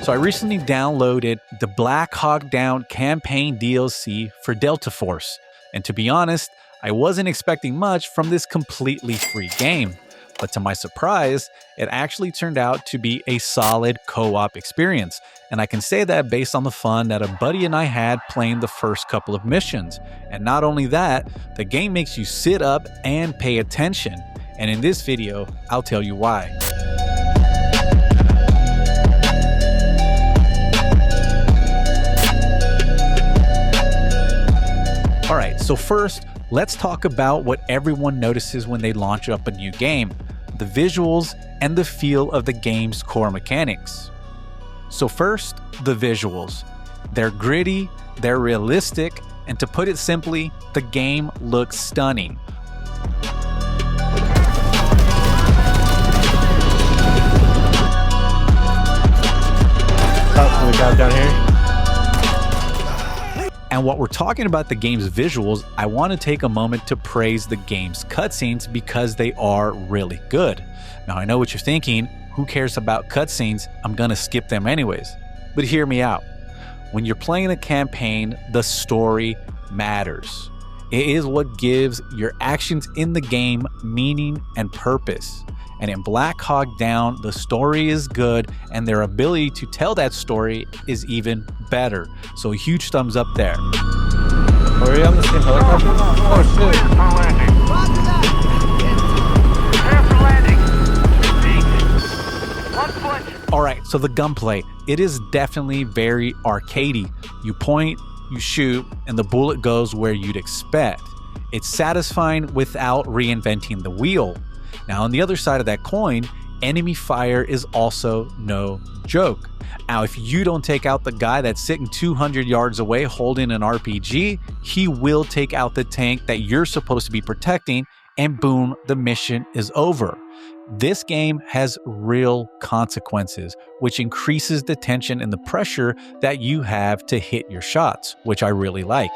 So I recently downloaded the Black Hawk Down campaign DLC for Delta Force, and to be honest, I wasn't expecting much from this completely free game. But to my surprise, it actually turned out to be a solid co-op experience, and I can say that based on the fun that a buddy and I had playing the first couple of missions. And not only that, the game makes you sit up and pay attention, and in this video, I'll tell you why. Alright, so first, let's talk about what everyone notices when they launch up a new game: the visuals and the feel of the game's core mechanics. So first, the visuals. They're gritty, they're realistic, and to put it simply, the game looks stunning. Oh, we got down here. And while we're talking about the game's visuals, I want to take a moment to praise the game's cutscenes because they are really good. Now I know what you're thinking, who cares about cutscenes? I'm gonna skip them anyways. But hear me out. When you're playing a campaign, the story matters. It is what gives your actions in the game meaning and purpose. And in Black Hawk Down, the story is good and their ability to tell that story is even better. So a huge thumbs up there. Are we on the same helicopter? Oh shit. Alright, so the gunplay. It is definitely very arcadey. You point, you shoot, and the bullet goes where you'd expect. It's satisfying without reinventing the wheel. Now on the other side of that coin, enemy fire is also no joke. Now if you don't take out the guy that's sitting 200 yards away holding an RPG, he will take out the tank that you're supposed to be protecting, and boom, the mission is over. This game has real consequences, which increases the tension and the pressure that you have to hit your shots, which I really like.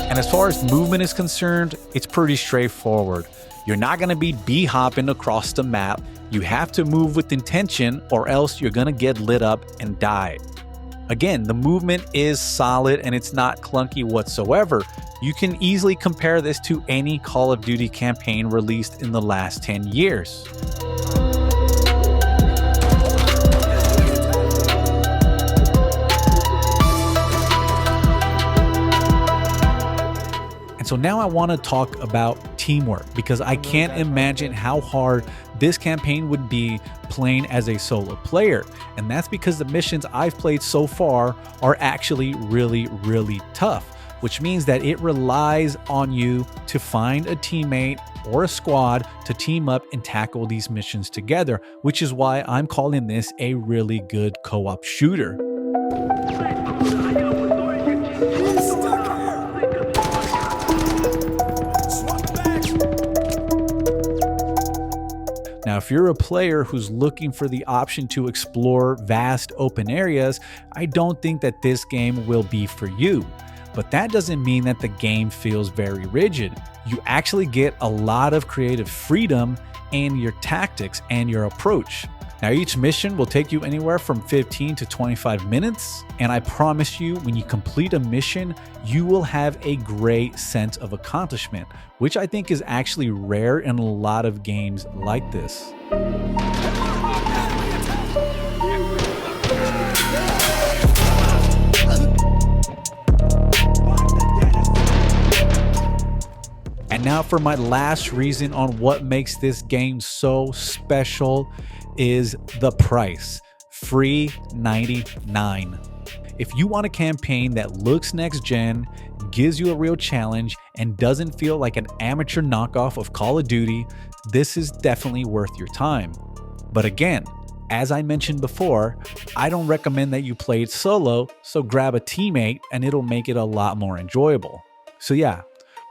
And as far as movement is concerned, it's pretty straightforward. You're not going to be bee-hopping across the map. You have to move with intention or else you're going to get lit up and die. Again, the movement is solid and it's not clunky whatsoever. You can easily compare this to any Call of Duty campaign released in the last 10 years. And so now I want to talk about teamwork, because I can't imagine how hard this campaign would be playing as a solo player. And that's because the missions I've played so far are actually really tough, which means that it relies on you to find a teammate or a squad to team up and tackle these missions together, which is why I'm calling this a really good co-op shooter. Now, if you're a player who's looking for the option to explore vast open areas, I don't think that this game will be for you. But that doesn't mean that the game feels very rigid. You actually get a lot of creative freedom in your tactics and your approach. Now, each mission will take you anywhere from 15 to 25 minutes, and I promise you, when you complete a mission, you will have a great sense of accomplishment, which I think is actually rare in a lot of games like this. And now for my last reason on what makes this game so special is the price. Free $99. If you want a campaign that looks next gen, gives you a real challenge, and doesn't feel like an amateur knockoff of Call of Duty, this is definitely worth your time. But again, as I mentioned before, I don't recommend that you play it solo, so grab a teammate and it'll make it a lot more enjoyable. So yeah,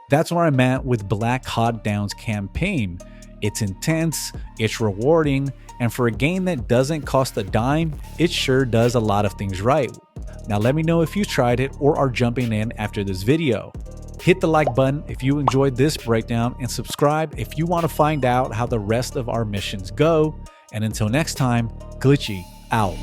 that's where I'm at with Black Hawk Down's campaign. It's intense, it's rewarding, and for a game that doesn't cost a dime, it sure does a lot of things right. Now let me know if you tried it or are jumping in after this video. Hit the like button if you enjoyed this breakdown, and subscribe if you want to find out how the rest of our missions go. And until next time, Glitchy out.